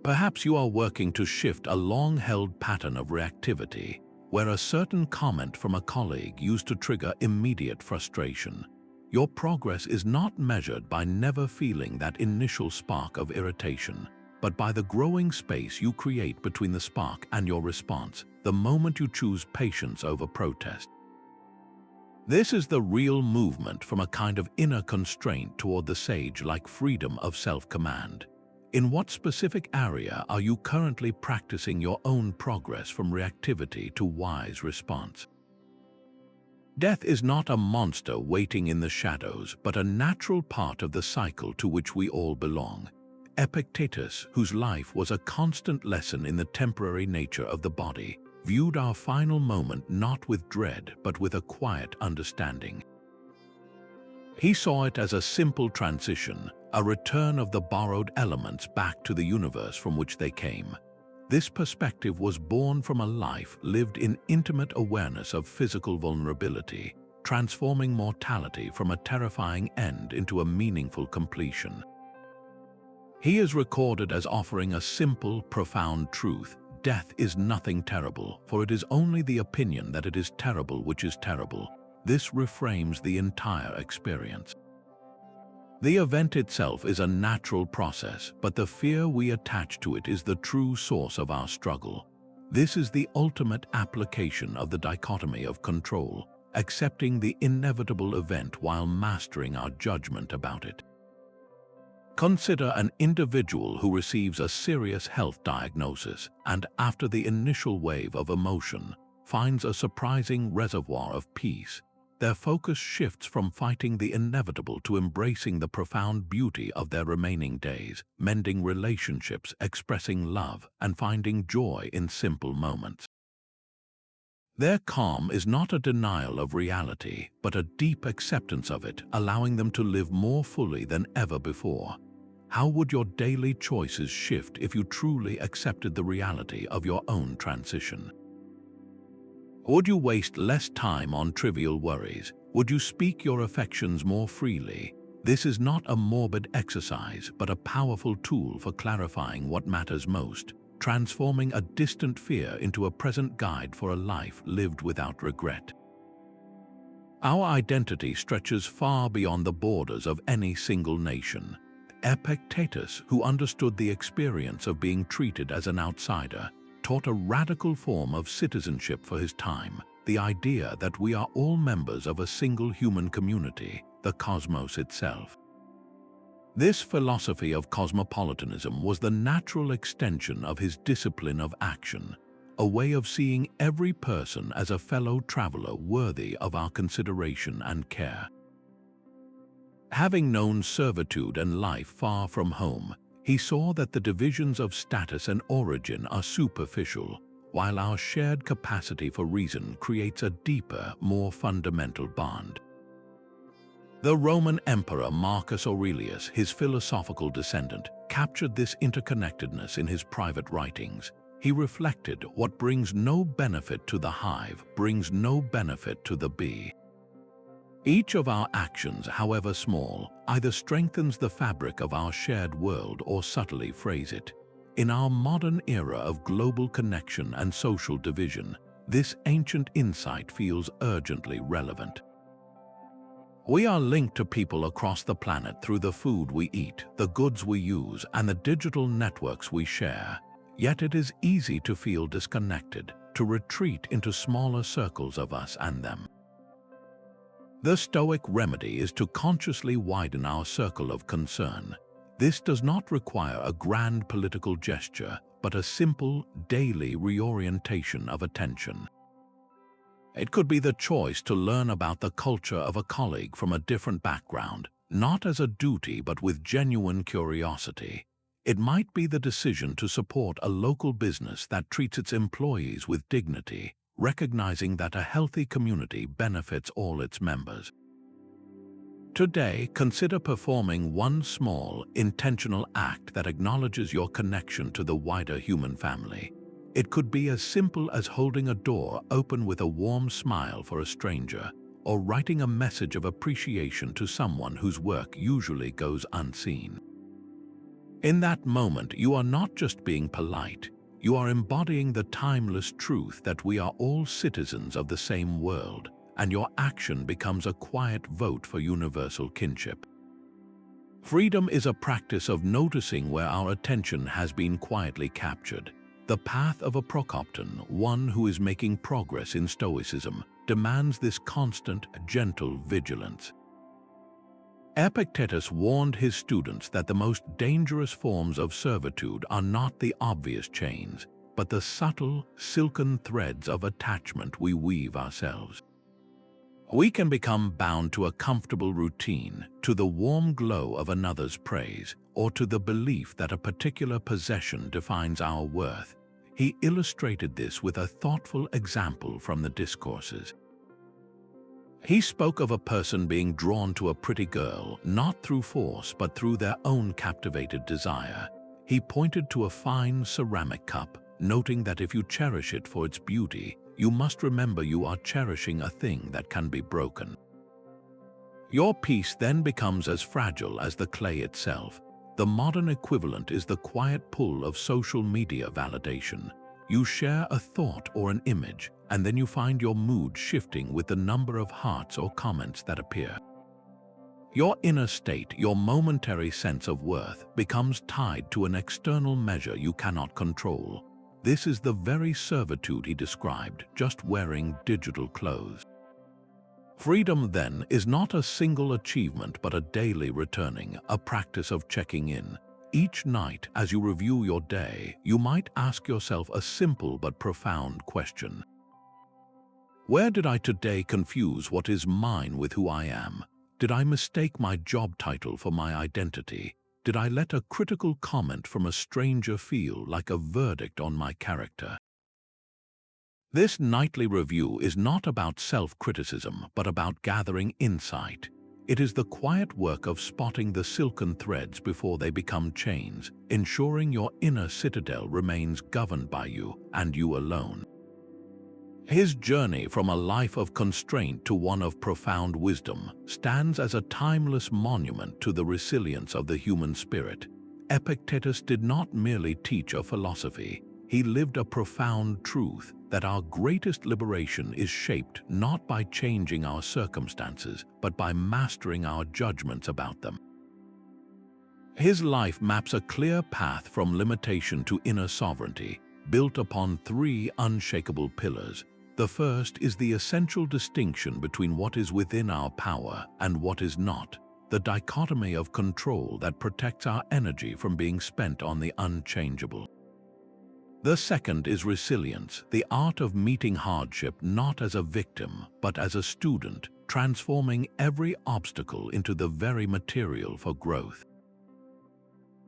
Perhaps you are working to shift a long-held pattern of reactivity, where a certain comment from a colleague used to trigger immediate frustration. Your progress is not measured by never feeling that initial spark of irritation, but by the growing space you create between the spark and your response, the moment you choose patience over protest. This is the real movement from a kind of inner constraint toward the sage-like freedom of self-command. In what specific area are you currently practicing your own progress from reactivity to wise response? Death is not a monster waiting in the shadows, but a natural part of the cycle to which we all belong. Epictetus, whose life was a constant lesson in the temporary nature of the body, viewed our final moment not with dread, but with a quiet understanding. He saw it as a simple transition, a return of the borrowed elements back to the universe from which they came. This perspective was born from a life lived in intimate awareness of physical vulnerability, transforming mortality from a terrifying end into a meaningful completion. He is recorded as offering a simple, profound truth: death is nothing terrible, for it is only the opinion that it is terrible which is terrible. This reframes the entire experience. The event itself is a natural process, but the fear we attach to it is the true source of our struggle. This is the ultimate application of the dichotomy of control, accepting the inevitable event while mastering our judgment about it. Consider an individual who receives a serious health diagnosis and, after the initial wave of emotion, finds a surprising reservoir of peace. Their focus shifts from fighting the inevitable to embracing the profound beauty of their remaining days, mending relationships, expressing love, and finding joy in simple moments. Their calm is not a denial of reality, but a deep acceptance of it, allowing them to live more fully than ever before. How would your daily choices shift if you truly accepted the reality of your own transition? Would you waste less time on trivial worries? Would you speak your affections more freely? This is not a morbid exercise, but a powerful tool for clarifying what matters most, transforming a distant fear into a present guide for a life lived without regret. Our identity stretches far beyond the borders of any single nation. Epictetus, who understood the experience of being treated as an outsider, taught a radical form of citizenship for his time, the idea that we are all members of a single human community, the cosmos itself. This philosophy of cosmopolitanism was the natural extension of his discipline of action, a way of seeing every person as a fellow traveler worthy of our consideration and care. Having known servitude and life far from home, he saw that the divisions of status and origin are superficial, while our shared capacity for reason creates a deeper, more fundamental bond. The Roman Emperor Marcus Aurelius, his philosophical descendant, captured this interconnectedness in his private writings. He reflected, "What brings no benefit to the hive brings no benefit to the bee." Each of our actions, however small, either strengthens the fabric of our shared world or subtly frays it. In our modern era of global connection and social division, this ancient insight feels urgently relevant. We are linked to people across the planet through the food we eat, the goods we use, and the digital networks we share. Yet it is easy to feel disconnected, to retreat into smaller circles of us and them. The Stoic remedy is to consciously widen our circle of concern. This does not require a grand political gesture, but a simple, daily reorientation of attention. It could be the choice to learn about the culture of a colleague from a different background, not as a duty but with genuine curiosity. It might be the decision to support a local business that treats its employees with dignity, recognizing that a healthy community benefits all its members. Today, consider performing one small, intentional act that acknowledges your connection to the wider human family. It could be as simple as holding a door open with a warm smile for a stranger, or writing a message of appreciation to someone whose work usually goes unseen. In that moment, you are not just being polite, you are embodying the timeless truth that we are all citizens of the same world, and your action becomes a quiet vote for universal kinship. Freedom is a practice of noticing where our attention has been quietly captured. The path of a Procopton, one who is making progress in Stoicism, demands this constant, gentle vigilance. Epictetus warned his students that the most dangerous forms of servitude are not the obvious chains, but the subtle, silken threads of attachment we weave ourselves. We can become bound to a comfortable routine, to the warm glow of another's praise, or to the belief that a particular possession defines our worth. He illustrated this with a thoughtful example from the Discourses. He spoke of a person being drawn to a pretty girl, not through force but through their own captivated desire. He pointed to a fine ceramic cup, noting that if you cherish it for its beauty, you must remember you are cherishing a thing that can be broken. Your peace then becomes as fragile as the clay itself. The modern equivalent is the quiet pull of social media validation. You share a thought or an image, and then you find your mood shifting with the number of hearts or comments that appear. Your inner state, your momentary sense of worth, becomes tied to an external measure you cannot control. This is the very servitude he described, just wearing digital clothes. Freedom, then, is not a single achievement but a daily returning, a practice of checking in. Each night, as you review your day, you might ask yourself a simple but profound question. Where did I today confuse what is mine with who I am? Did I mistake my job title for my identity? Did I let a critical comment from a stranger feel like a verdict on my character? This nightly review is not about self-criticism, but about gathering insight. It is the quiet work of spotting the silken threads before they become chains, ensuring your inner citadel remains governed by you and you alone. His journey from a life of constraint to one of profound wisdom stands as a timeless monument to the resilience of the human spirit. Epictetus did not merely teach a philosophy, he lived a profound truth that our greatest liberation is shaped not by changing our circumstances, but by mastering our judgments about them. His life maps a clear path from limitation to inner sovereignty, built upon three unshakable pillars. The first is the essential distinction between what is within our power and what is not, the dichotomy of control that protects our energy from being spent on the unchangeable. The second is resilience, the art of meeting hardship not as a victim, but as a student, transforming every obstacle into the very material for growth.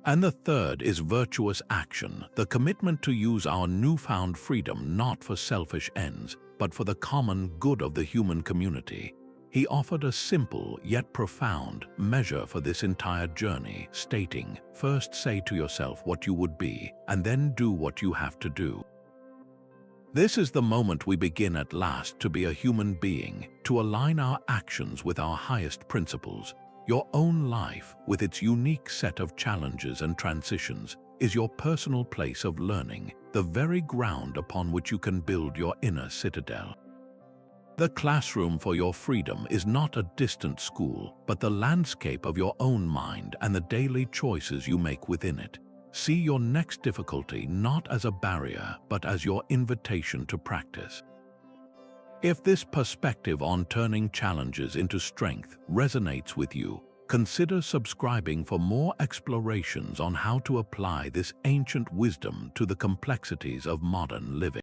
And the third is virtuous action, the commitment to use our newfound freedom not for selfish ends, but for the common good of the human community. He offered a simple yet profound measure for this entire journey, stating, first say to yourself what you would be, and then do what you have to do. This is the moment we begin at last to be a human being, to align our actions with our highest principles. Your own life, with its unique set of challenges and transitions, is your personal place of learning, the very ground upon which you can build your inner citadel. The classroom for your freedom is not a distant school, but the landscape of your own mind and the daily choices you make within it. See your next difficulty not as a barrier, but as your invitation to practice. If this perspective on turning challenges into strength resonates with you, consider subscribing for more explorations on how to apply this ancient wisdom to the complexities of modern living.